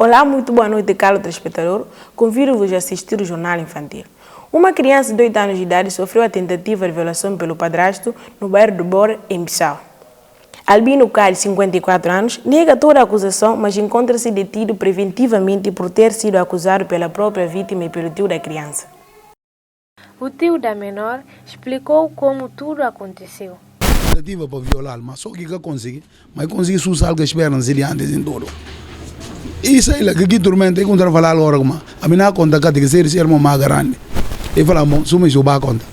Olá, muito boa noite, caro telespectador. Convido-vos a assistir o Jornal Infantil. Uma criança de 8 anos de idade sofreu a tentativa de violação pelo padrasto no bairro do Bor, em Bissau. Albino K, de 54 anos, nega toda a acusação, mas encontra-se detido preventivamente por ter sido acusado pela própria vítima e pelo tio da criança. O tio da menor explicou como tudo aconteceu. Tentativa para violar, mas só que consegui, mas consegui susar que esperam se antes em todo. Isso aí, que tormenta, eu contra falar agora, a minha conta que ser uma grande. E fala, suma isso ba conta.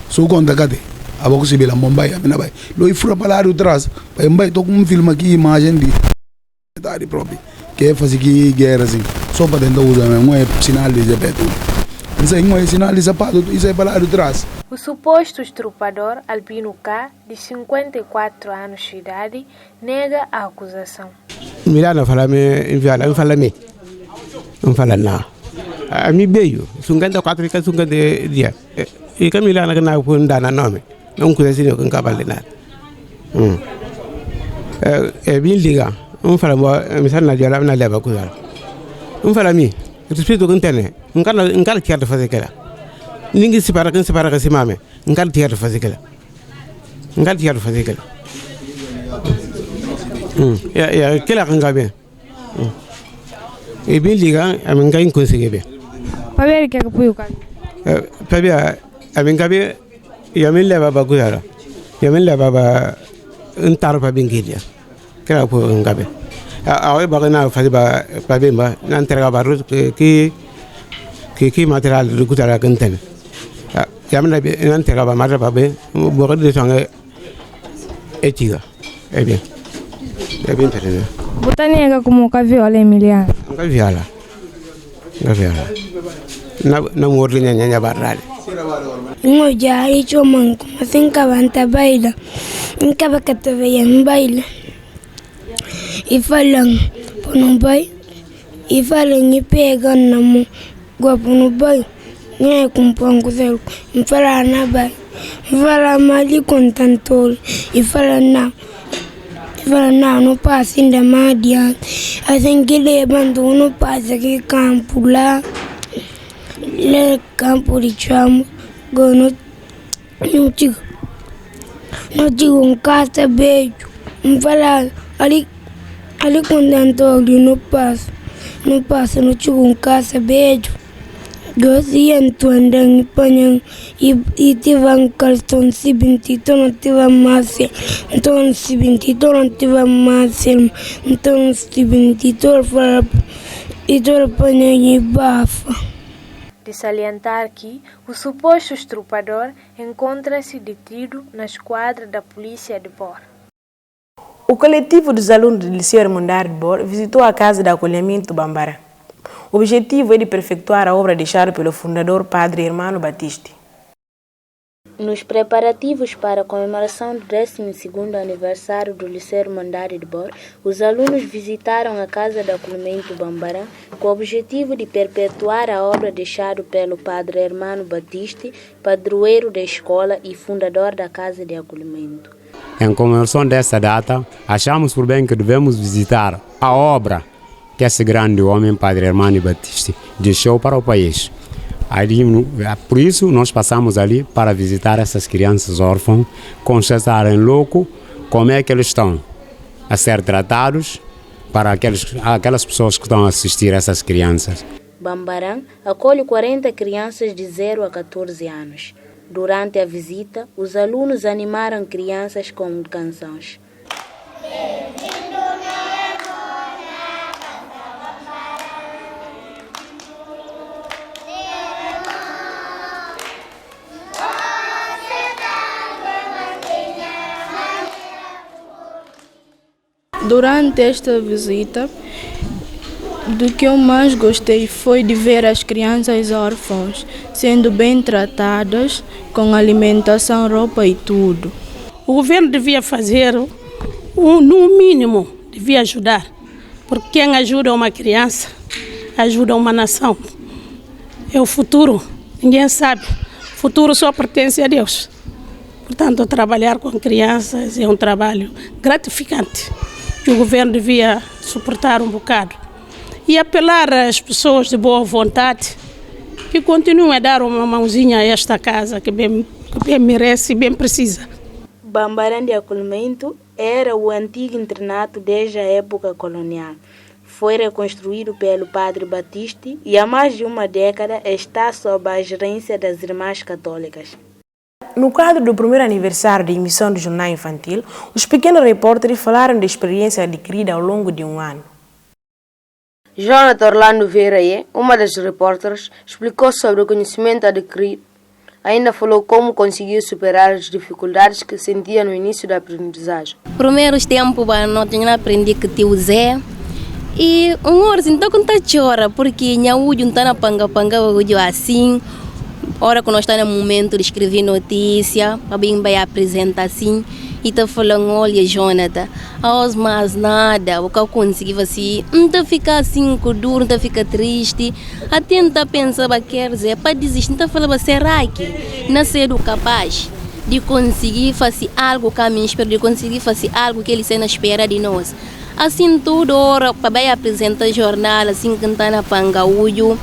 Su conta que a boca se vê lá Mumbai, a minha vai. Lo ifra para lá atrás, para Mumbai tô com um filme aqui, imagem de idade própria, que é fazer que guerra assim. Só para tentar usar, não é sinal de zapato. Isso aí não é sinal de sapato, isso é para lá atrás. O suposto estrupador Albino K, de 54 anos de idade, nega a acusação. Milana não fala nada. A mim veio, 54 e 50 dias. E que Milana que não foi dar nome, não conhece nem o cavalo nada. É bem liga, não fala me sai na diária na leva coisa. Não fala mim, respeito com internet, não quero tirar de fazer aquela. Ninguém se para que se mame, não quero tirar de fazer aquela. Não quero tirar de fazer aquela. Aquela que não bem. E bem liga, a mim não consegue bem. Para ver que é que foi o caso. Para ver, a mim cabe, e a mim leva para cuidar. E a mim leva para tarpa bem queria. Que era por um cabe. A hora para não fazer para bem, não entregar para que material de cuidar que não tem. E a mim não entregar para material para bem, o de sangue é tiga, é bem. É bem interessante. Você nega como que viola Emiliano? Não viola. Não viola. Não morre nem a barrada. Ngo jari chomang kumasing kabanta baila. Nkaba katabayan baila. Ifalang punubay. Ifalang ipegan na mo. Guapunubay. Ngayon kumpang kusel. Ifala na bay. Ifala mali kontantol. Ifala na no passa ainda mais adiante. Assim que levantou no passa aqui campo lá. Lá campo de chamo. Não digo casa beijo. Não fala ali quando Antônio não passa, não digo casa beijo. Gosi Antônio em Panhang e tive um cartão se 22 não tive mais, então se 22 não tive mais, então se 22 fala e todo Panhang e bafa. De salientar que o suposto estrupador encontra-se detido na esquadra da polícia de Bor. O coletivo dos alunos do Liceu Hermandade de Bor visitou a casa de acolhimento Bambara. O objetivo é de perfeituar a obra deixada pelo fundador Padre Hermano Batista. Nos preparativos para a comemoração do 12º aniversário do Liceu Hermandade de Bor, os alunos visitaram a Casa de Acolhimento Bambarã com o objetivo de perpetuar a obra deixada pelo Padre Hermano Batista, padroeiro da escola e fundador da Casa de Acolhimento. Em comemoração dessa data, achamos por bem que devemos visitar a obra que esse grande homem, Padre Hermano Batista, deixou para o país. Ali, por isso, nós passamos ali para visitar essas crianças órfãs, constatarem louco como é que eles estão a ser tratados para aquelas pessoas que estão a assistir essas crianças. Bambarã acolhe 40 crianças de 0 a 14 anos. Durante a visita, os alunos animaram crianças com canções. Durante esta visita, do que eu mais gostei foi de ver as crianças órfãs sendo bem tratadas, com alimentação, roupa e tudo. O governo devia fazer, no mínimo, devia ajudar, porque quem ajuda uma criança, ajuda uma nação. É o futuro, ninguém sabe. O futuro só pertence a Deus. Portanto, trabalhar com crianças é um trabalho gratificante, que o governo devia suportar um bocado. e apelar às pessoas de boa vontade que continuem a dar uma mãozinha a esta casa que bem merece e bem precisa. Bambarã de Acolhimento era o antigo internato desde a época colonial. Foi reconstruído pelo Padre Batiste e há mais de uma década está sob a gerência das Irmãs Católicas. No quadro do primeiro aniversário da emissão do Jornal Infantil, os pequenos repórteres falaram da experiência adquirida ao longo de um ano. Jonathan Orlando Vieira, uma das repórteres, explicou sobre o conhecimento adquirido. Ainda falou como conseguiu superar as dificuldades que sentia no início da aprendizagem. Primeiros tempos, eu tinha aprendido que tio Zé. E hora então quando chora, porque minha ujo não está na panga assim. Hora que nós estamos no momento de escrever notícia, para bem vai apresentar assim. E está falando, olha Jonathan, aos mais nada, o que eu consegui assim, não está ficar assim duro, não está ficar triste. Até não está pensando, quer dizer, para desistir, não está falando, será que não ser capaz de conseguir fazer algo que a mim espera, de conseguir fazer algo que ele se não espera de nós. Assim tudo, hora para apresentar jornal, assim que está na Pangaújo,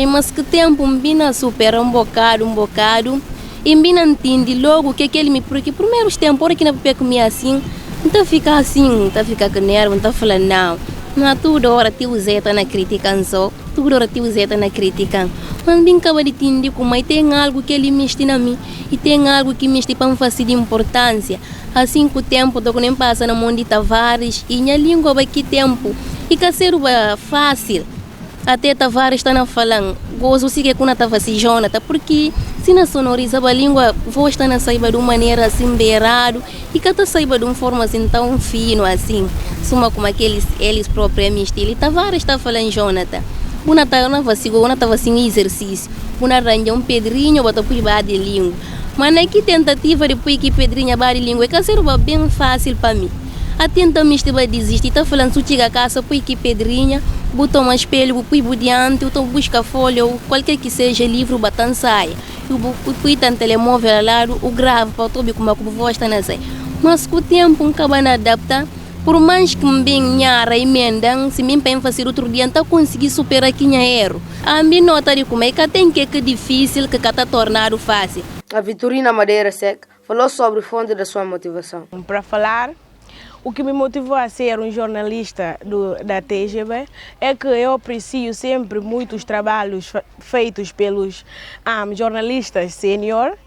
mas que tempo me supera um bocado, e me entende logo que ele me, porque primeiros tempos, hora que não pega comigo assim, não fica assim, não fica com nervo, não falando não é tudo hora tio Zé está na criticando só, tudo hora tio Zé está na criticando, mas bem acaba de entender como tem algo que ele me ensina a mim, e tem algo que me ensina para me fazer de importância. Assim que o tempo do que nem passa no mundo de Tavares e minha língua vai que tempo e que ser fácil até Tavares está na falando gozo se que quando estava assim Jonathan porque se na sonoriza a língua vou estar na saiba de uma maneira assim beirado e que até saiba de uma forma assim tão fino assim suma como aqueles eles próprios meu estilo e Tavares está falando Jonathan uma estava assim exercício uma arranja pedrinho bota por baixo de língua. Mas naquela tentativa de pôr que pedrinha bari língua, que ser bem fácil para mim. A tenta me estava desistir, está falando se chega a casa, põe que pedrinha, botou um espelho, põe por diante, então busca folha, ou qualquer que seja livro, batan saia. Eu põe um telemóvel lá, o grave, para o como a voz está na saia. Mas com o tempo, um cabana adapta, por mais que me bem nhara emenda, se me bem fazer outro dia, então consegui superar aqui minha erro. A minha nota de como é que tem que é difícil, que está tornado fácil. A Vitorina Madeira Seca falou sobre a fonte da sua motivação. Para falar, o que me motivou a ser um jornalista da TGB é que eu aprecio sempre muitos trabalhos feitos pelos jornalistas sênior,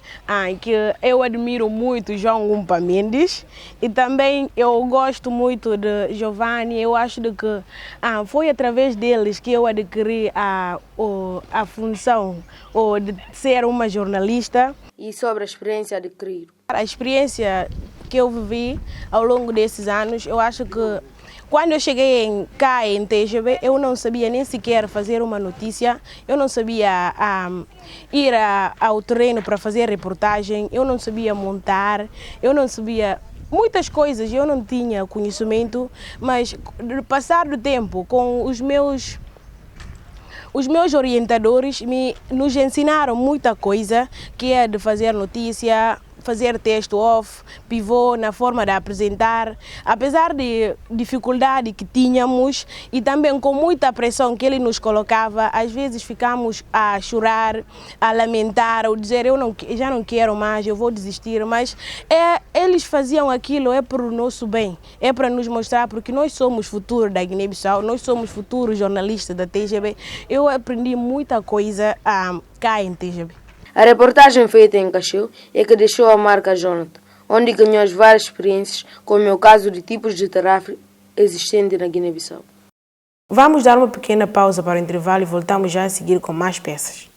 que eu admiro muito João Gumpa Mendes e também eu gosto muito de Giovanni. Eu acho que foi através deles que eu adquiri a função de ser uma jornalista. E sobre a experiência adquirida? A experiência que eu vivi ao longo desses anos, eu acho que quando eu cheguei cá em TGB, eu não sabia nem sequer fazer uma notícia, eu não sabia ir ao terreno para fazer reportagem, eu não sabia montar, eu não sabia muitas coisas, eu não tinha conhecimento, mas no passar do tempo com os meus orientadores nos ensinaram muita coisa, que é de fazer notícia, fazer texto off, pivô na forma de apresentar, apesar de dificuldade que tínhamos e também com muita pressão que ele nos colocava, às vezes ficamos a chorar, a lamentar, ou dizer eu já não quero mais, eu vou desistir, mas eles faziam aquilo para o nosso bem, é para nos mostrar, porque nós somos futuro da Guiné-Bissau, nós somos futuros jornalistas da TGB. Eu aprendi muita coisa cá em TGB. A reportagem feita em Cacheu é que deixou a marca Jonathan, onde ganhou várias experiências, como é o caso de tipos de tráfico existente na Guiné-Bissau. Vamos dar uma pequena pausa para o intervalo e voltamos já a seguir com mais peças.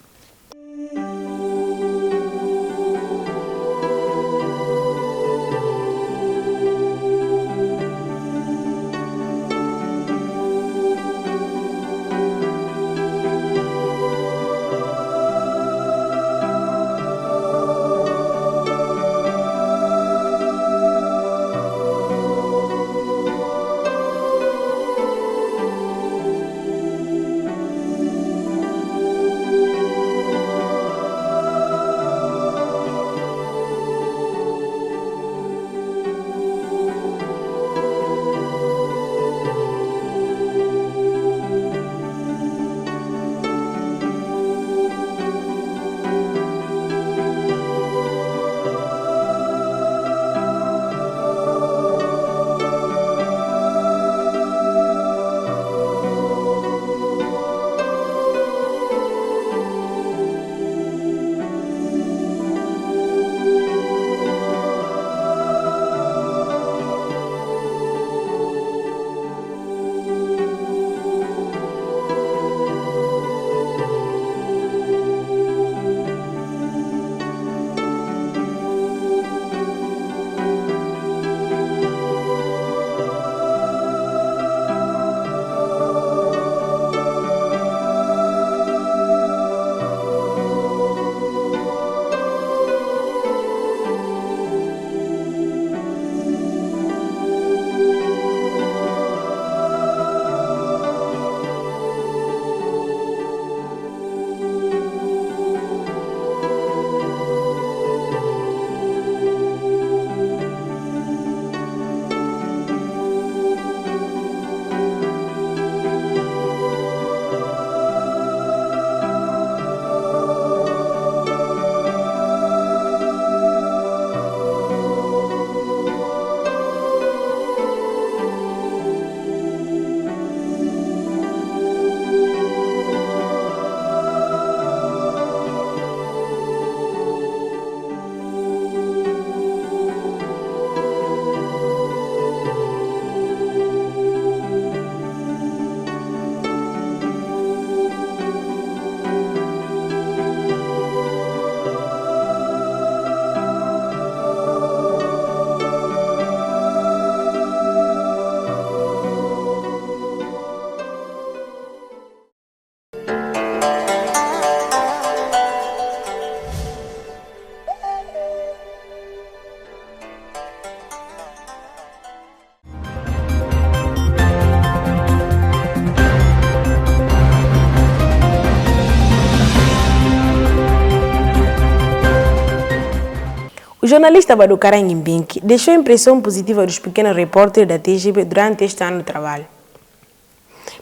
O jornalista Badu Karanguimbinki deixou impressão positiva dos pequenos repórteres da TGB durante este ano de trabalho.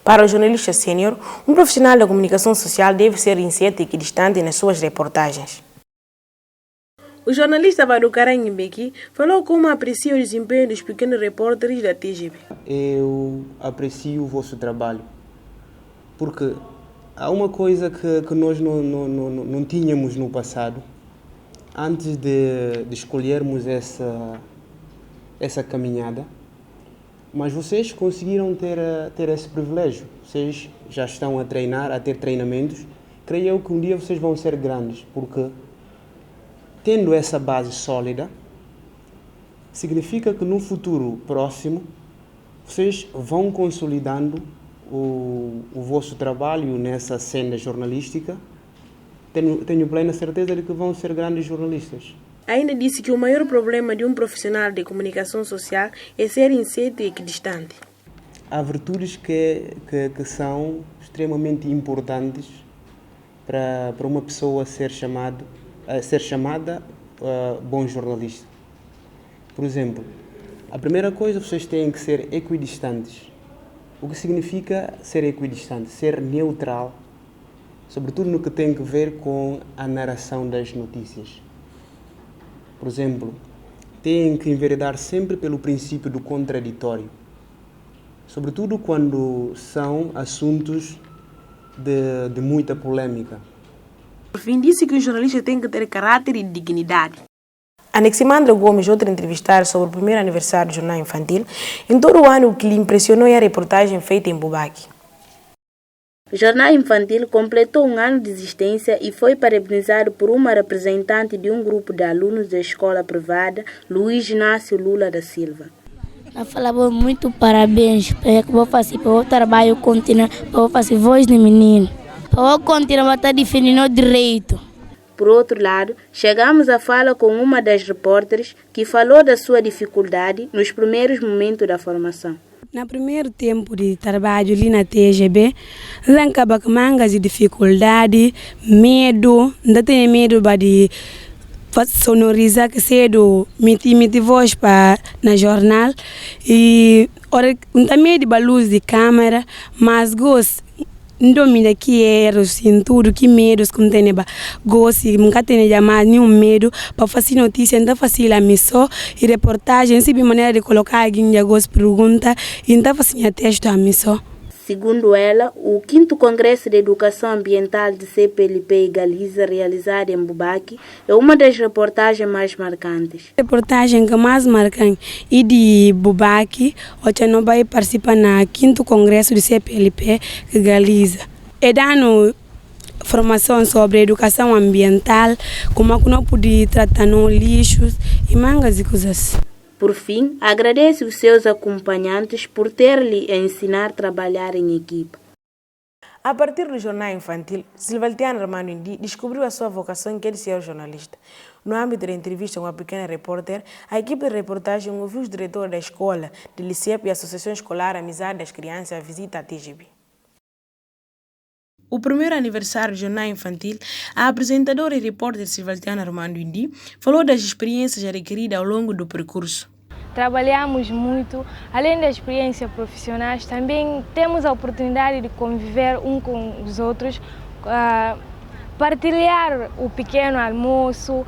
Para o jornalista sênior, um profissional da comunicação social deve ser incerto e equidistante nas suas reportagens. O jornalista Badu Karanguimbinki falou como aprecia o desempenho dos pequenos repórteres da TGB. Eu aprecio o vosso trabalho, porque há uma coisa que nós não tínhamos no passado. Antes de escolhermos essa caminhada, mas vocês conseguiram ter esse privilégio. Vocês já estão a treinar, a ter treinamentos. Creio eu que um dia vocês vão ser grandes, porque tendo essa base sólida, significa que no futuro próximo vocês vão consolidando o vosso trabalho nessa cena jornalística. Tenho plena certeza de que vão ser grandes jornalistas. Ainda disse que o maior problema de um profissional de comunicação social é ser incerto e equidistante. Há virtudes que são extremamente importantes para uma pessoa ser chamada bom jornalista. Por exemplo, a primeira coisa, vocês têm que ser equidistantes. O que significa ser equidistante? Ser neutral, sobretudo no que tem a ver com a narração das notícias. Por exemplo, têm que enveredar sempre pelo princípio do contraditório, sobretudo quando são assuntos de muita polêmica. Por fim, disse que o jornalista tem que ter caráter e dignidade. Aneximandra Gomes, outra entrevistada sobre o primeiro aniversário do Jornal Infantil, em todo o ano o que lhe impressionou é a reportagem feita em Bubaki. O Jornal Infantil completou um ano de existência e foi parabenizado por uma representante de um grupo de alunos da escola privada, Luiz Inácio Lula da Silva. Eu falava muito parabéns, porque vou fazer para o trabalho continuar, para fazer voz de menino, para continuar a estar defendendo o direito. Por outro lado, chegamos à fala com uma das repórteres que falou da sua dificuldade nos primeiros momentos da formação. No primeiro tempo de trabalho ali na TGB, eu acaba com mangas de dificuldade, medo, ainda tenho medo de sonorizar que cedo, meter voz para na jornal e não tenho medo de luz de câmera, mas gosto. Não me daqui assim, tudo que medos como tem gosto, nunca tenho jamais nenhum medo para fazer notícia, não fazer a missão e reportagem, se maneira de colocar alguém de gosto pergunta e não fazer texto a missão. Segundo ela, o 5º Congresso de Educação Ambiental de CPLP e Galiza, realizado em Bubaki, é uma das reportagens mais marcantes. A reportagem que mais marcante é de Bubaki, onde não vai participar no 5º Congresso de CPLP e Galiza. É dando formação sobre educação ambiental, como não pode tratar no lixos e mangas e coisas. Por fim, agradece os seus acompanhantes por ter-lhe a ensinar a trabalhar em equipe. A partir do Jornal Infantil, Silvaltiano Armando Indi descobriu a sua vocação que é de ser jornalista. No âmbito da entrevista com a pequena repórter, a equipe de reportagem ouviu os diretores da escola, de LICEP e a Associação Escolar Amizade das Crianças a visita à TGB. O primeiro aniversário do Jornal Infantil, a apresentadora e repórter Silvaltiano Armando Indi falou das experiências adquiridas ao longo do percurso. Trabalhamos muito, além das experiências profissionais, também temos a oportunidade de conviver um com os outros, partilhar o pequeno almoço,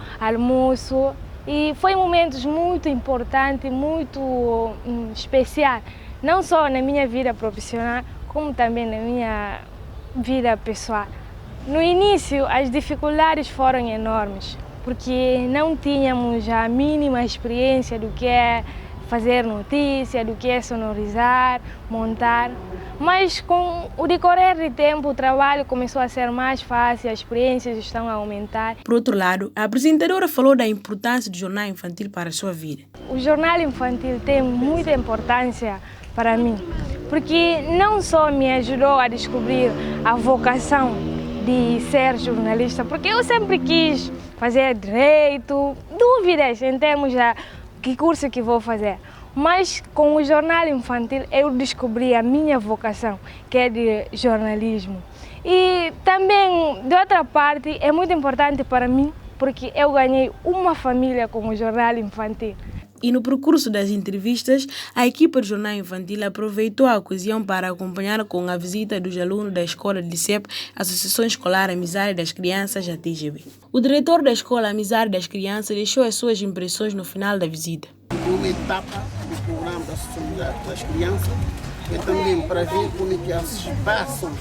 e foi momentos muito importantes, muito especial, não só na minha vida profissional, como também na minha vida pessoal. No início, as dificuldades foram enormes, porque não tínhamos a mínima experiência do que é fazer notícia, do que é sonorizar, montar. Mas com o decorrer do tempo, o trabalho começou a ser mais fácil, as experiências estão a aumentar. Por outro lado, a apresentadora falou da importância do jornal infantil para a sua vida. O jornal infantil tem muita importância para mim, porque não só me ajudou a descobrir a vocação de ser jornalista, porque eu sempre quis fazer direito, dúvidas em termos de que curso que vou fazer. Mas com o jornal infantil eu descobri a minha vocação, que é de jornalismo. E também, de outra parte, é muito importante para mim porque eu ganhei uma família com o jornal infantil. E no percurso das entrevistas, a equipa do Jornal Infantil aproveitou a ocasião para acompanhar com a visita dos alunos da escola de CEP, Associação Escolar Amizade das Crianças, a TGB. O diretor da escola Amizade das Crianças deixou as suas impressões no final da visita. Uma etapa do programa da Associação das Crianças é também para ver como é que eles passam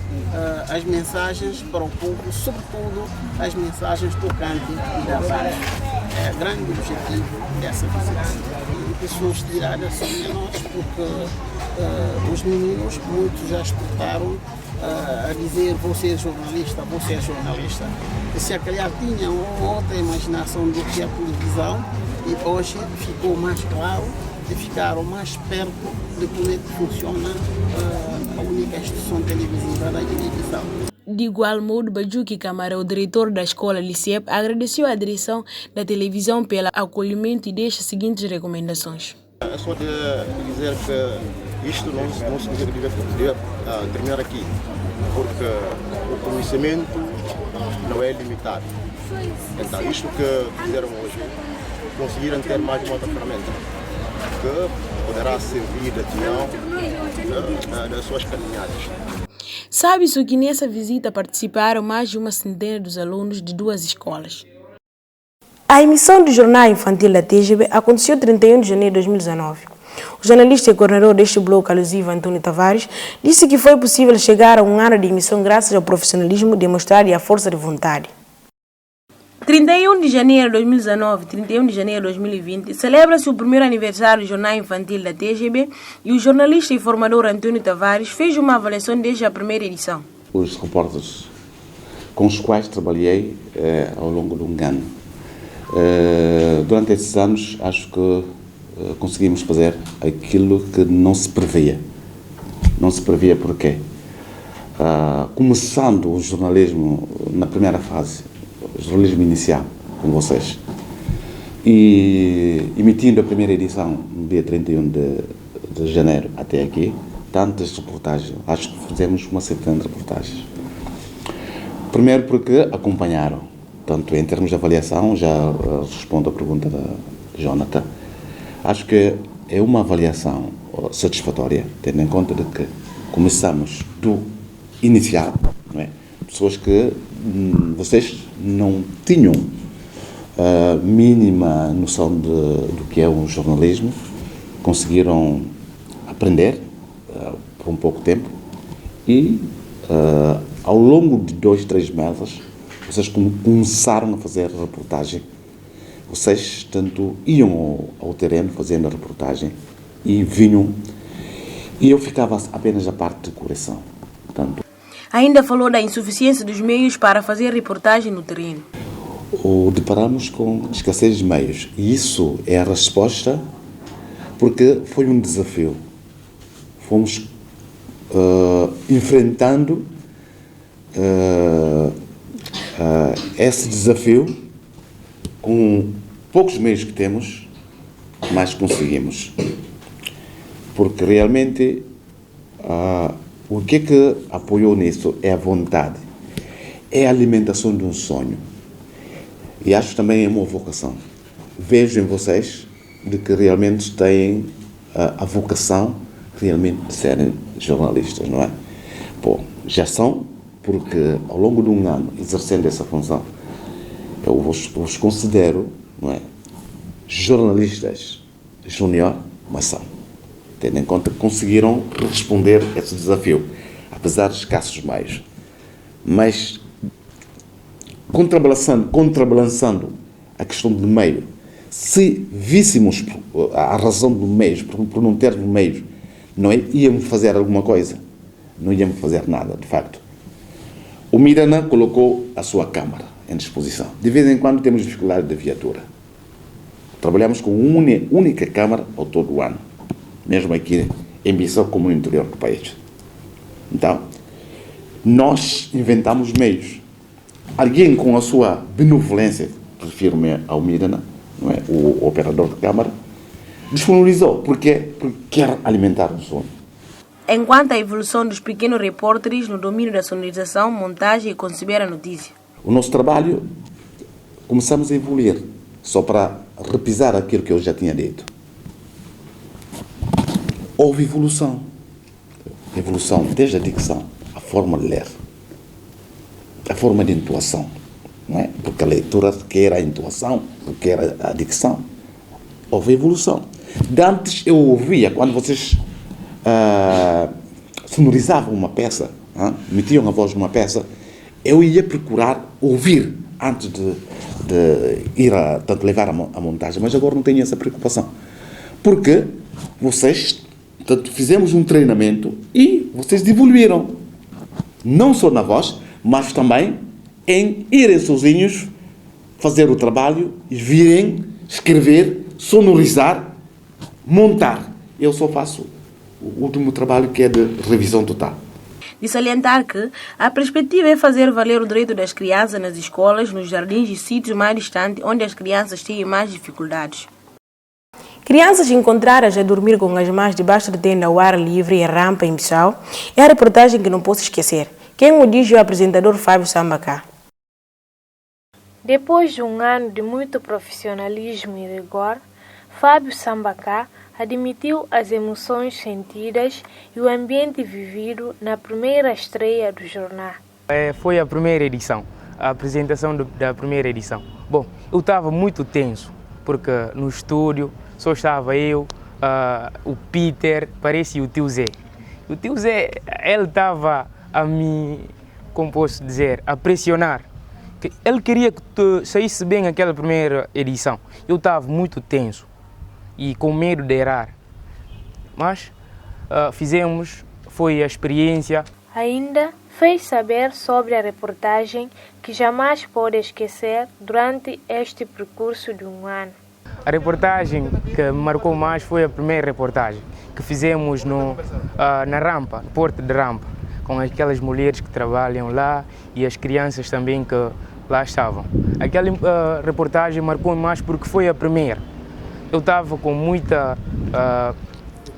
as mensagens para o povo, sobretudo as mensagens tocantes e gravadas. É o grande objetivo dessa visita. Pessoas tiradas são menores porque os meninos, muitos já exportaram a dizer vou ser jornalista, vou ser jornalista. E se a calhar tinham outra imaginação do que a televisão, e hoje ficou mais claro e ficaram mais perto de como é que funciona a única instituição televisiva da Guiné-Bissau. De igual modo, Bajuki Camara, o diretor da escola LICEP, agradeceu à direção da televisão pelo acolhimento e deixa as seguintes recomendações. É só de dizer que isto não se deve terminar aqui, porque o conhecimento não é limitado. Então, isto que fizeram hoje, conseguiram ter mais uma outra ferramenta que poderá servir de avião das suas caminhadas. Sabe-se que nessa visita participaram mais de uma centena dos alunos de duas escolas. A emissão do Jornal Infantil da TGB aconteceu 31 de janeiro de 2019. O jornalista e coordenador deste bloco alusivo, Antônio Tavares, disse que foi possível chegar a um ano de emissão graças ao profissionalismo demonstrado e à força de vontade. 31 de janeiro de 2019 e 31 de janeiro de 2020 celebra-se o primeiro aniversário do Jornal Infantil da TGB e o jornalista e formador Antônio Tavares fez uma avaliação desde a primeira edição. Os repórteres com os quais trabalhei ao longo de um ano. Durante esses anos, acho que conseguimos fazer aquilo que não se previa. Não se previa porquê? Começando o jornalismo na primeira fase, jornalismo inicial, com vocês, e emitindo a primeira edição no dia 31 de janeiro até aqui, tantas reportagens, acho que fizemos uma centena de reportagens. Primeiro porque acompanharam, tanto em termos de avaliação, já respondo à pergunta da Jonathan, acho que é uma avaliação satisfatória, tendo em conta de que começamos do inicial, não é? Pessoas que vocês não tinham a mínima noção do que é um jornalismo, conseguiram aprender por um pouco tempo e ao longo de 2, 3 meses vocês começaram a fazer reportagem. Vocês tanto iam ao terreno fazendo a reportagem e vinham, e eu ficava apenas a parte de correção. Portanto, ainda falou da insuficiência dos meios para fazer reportagem no terreno. Deparamos com escassez de meios e isso é a resposta porque foi um desafio. Fomos enfrentando esse desafio com poucos meios que temos, mas conseguimos. Porque realmente o que apoiou nisso é a vontade, é a alimentação de um sonho. E acho também é uma vocação. Vejo em vocês de que realmente têm a vocação realmente de serem jornalistas, não é? Bom, já são, porque ao longo de um ano exercendo essa função, eu vos considero, não é, jornalistas júnior, mas são. Tendo em conta que conseguiram responder a esse desafio, apesar de escassos meios. Mas, contrabalançando a questão do meio, se víssemos a razão do meio, por não termos meios, não íamos fazer alguma coisa, não íamos fazer nada, de facto. O Mirana colocou a sua câmara em disposição. De vez em quando temos dificuldade de viatura. Trabalhamos com uma única câmara ao todo o ano, mesmo aqui em Bissau como no interior do país. Então, nós inventamos meios. Alguém com a sua benevolência, refiro-me ao Mirana, não é? O operador de câmara, disponibilizou. Porque quer alimentar um sonho. Enquanto a evolução dos pequenos repórteres no domínio da sonorização, montagem e conceber a notícia. O nosso trabalho começamos a evoluir, só para repisar aquilo que eu já tinha dito. Houve evolução. Evolução desde a dicção, a forma de ler, a forma de entoação, não é? Porque a leitura requer a entoação, requer a dicção. Houve evolução. De antes eu ouvia, quando vocês sonorizavam uma peça, metiam a voz numa peça, eu ia procurar ouvir antes de ir tanto levar a montagem, mas agora não tenho essa preocupação. Porque vocês, tanto fizemos um treinamento e vocês evoluíram, não só na voz, mas também em irem sozinhos fazer o trabalho, virem, escrever, sonorizar, montar. Eu só faço o último trabalho, que é de revisão total. De salientar que a perspectiva é fazer valer o direito das crianças nas escolas, nos jardins e sítios mais distantes, onde as crianças têm mais dificuldades. Crianças encontradas a dormir com as mãos debaixo de tenda ao ar livre e rampa em Bissau é a reportagem que não posso esquecer. Quem o diz é o apresentador Fábio Sambacá. Depois de um ano de muito profissionalismo e rigor, Fábio Sambacá admitiu as emoções sentidas e o ambiente vivido na primeira estreia do jornal. Foi a primeira edição, a apresentação da primeira edição. Bom, eu estava muito tenso, porque no estúdio só estava eu, o Peter, parece o tio Zé. O tio Zé, ele estava a me, como posso dizer, a pressionar. Ele queria que saísse bem aquela primeira edição. Eu estava muito tenso e com medo de errar. Mas fizemos, foi a experiência. Ainda fez saber sobre a reportagem que jamais pode esquecer durante este percurso de um ano. A reportagem que me marcou mais foi a primeira reportagem que fizemos na rampa, no porto de rampa, com aquelas mulheres que trabalham lá e as crianças também que lá estavam. Aquela reportagem marcou mais porque foi a primeira. Eu estava com muita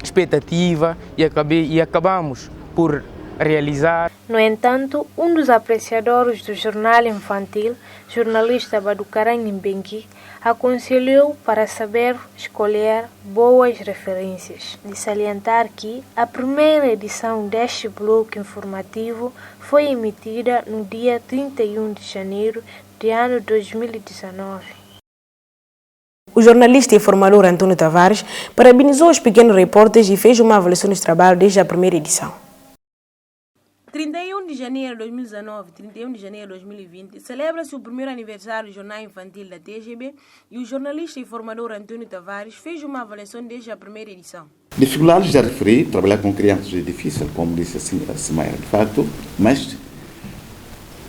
expectativa e acabamos por realizar. No entanto, um dos apreciadores do jornal infantil, jornalista Baducaran Mbengue, aconselhou para saber escolher boas referências. De salientar que a primeira edição deste bloco informativo foi emitida no dia 31 de janeiro de ano 2019. O jornalista e formador Antônio Tavares parabenizou os pequenos repórteres e fez uma avaliação dos trabalhos desde a primeira edição. 31 de janeiro de 2019 e 31 de janeiro de 2020 celebra-se o primeiro aniversário do Jornal Infantil da TGB e o jornalista e formador Antônio Tavares fez uma avaliação desde a primeira edição. Dificuldades já referi, trabalhar com crianças é difícil, como disse a Simaia, de facto, mas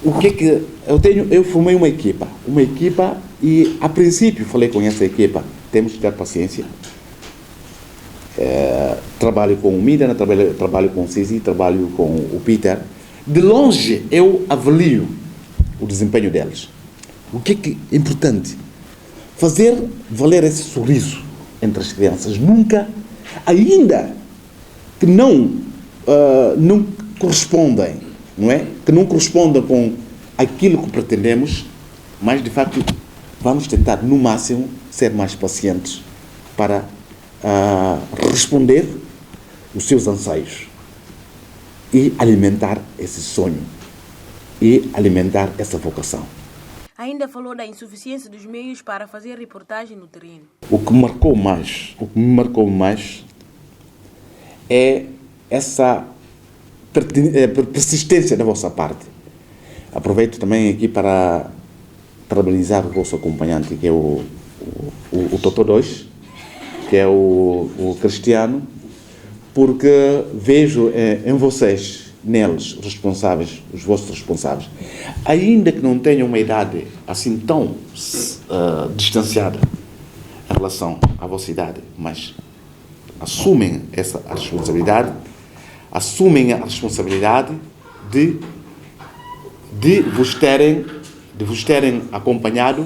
o que é que eu formei uma equipa e a princípio falei com essa equipa, temos que ter paciência. Trabalho com o Mida, trabalho com o Cizi, trabalho com o Peter. De longe eu avalio o desempenho deles. O que é importante? Fazer valer esse sorriso entre as crianças. Nunca, ainda que não correspondem, não é? Que não correspondam com aquilo que pretendemos, mas de facto vamos tentar no máximo ser mais pacientes para responder os seus anseios e alimentar esse sonho e alimentar essa vocação. Ainda falou da insuficiência dos meios para fazer reportagem no terreno. O que me marcou mais é essa persistência da vossa parte. Aproveito também aqui para parabenizar o vosso acompanhante, que é o Totó 2, que é o Cristiano, porque vejo em vocês, neles, responsáveis, os vossos responsáveis, ainda que não tenham uma idade assim tão distanciada em relação à vossa idade, mas assumem a responsabilidade de vos terem acompanhado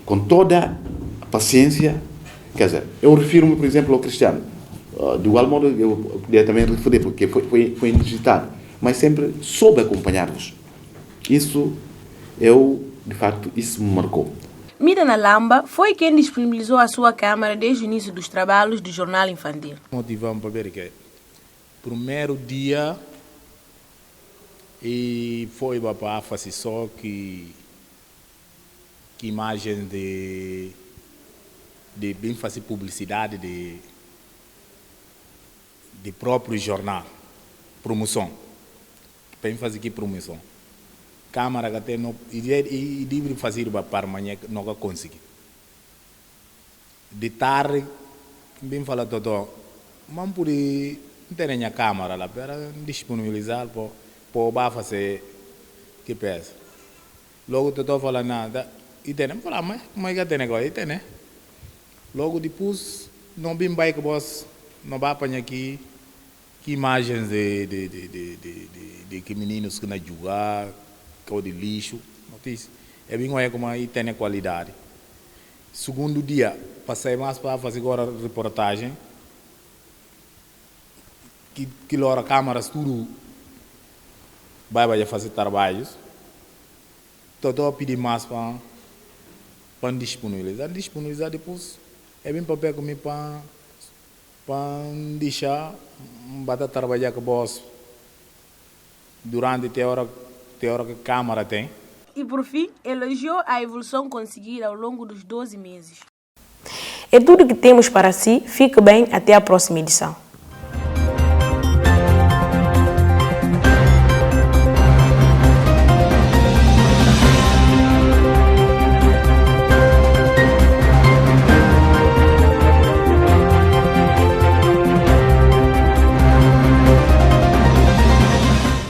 com toda a paciência. Quer dizer, eu refiro-me, por exemplo, ao Cristiano. De igual modo, eu podia também referir, porque foi inusitado, mas sempre soube acompanhar-vos. Isso, de facto, isso me marcou. Mira Nalamba foi quem disponibilizou a sua câmara desde o início dos trabalhos do Jornal Infantil. Motivamos para ver que primeiro dia e foi para fazer só que imagem de bem fazer publicidade de próprio jornal, promoção, bem fazer que promoção. Câmara que até não e deve fazer para amanhã não consegui. De tarde bem falar todo, mas por não ter a câmara lá para disponibilizar para fazer que peça. Logo todo fala nada e tem não falar mas que tem agora e tem né. Logo depois não bem vai que boss não vai apanhar aqui que imagens de que meninos que não jogar ou de lixo, notícia. É bem como aí tem a qualidade. Segundo dia, passei mais para fazer agora reportagem. Que hora câmaras tudo vai fazer trabalhos. Estou a pedir mais para disponibilizar depois. É bem papel comigo para deixar para trabalhar com o boss durante a hora que a câmara tem. E por fim, elogiou a evolução conseguida ao longo dos 12 meses. É tudo que temos para si. Fique bem, até a próxima edição.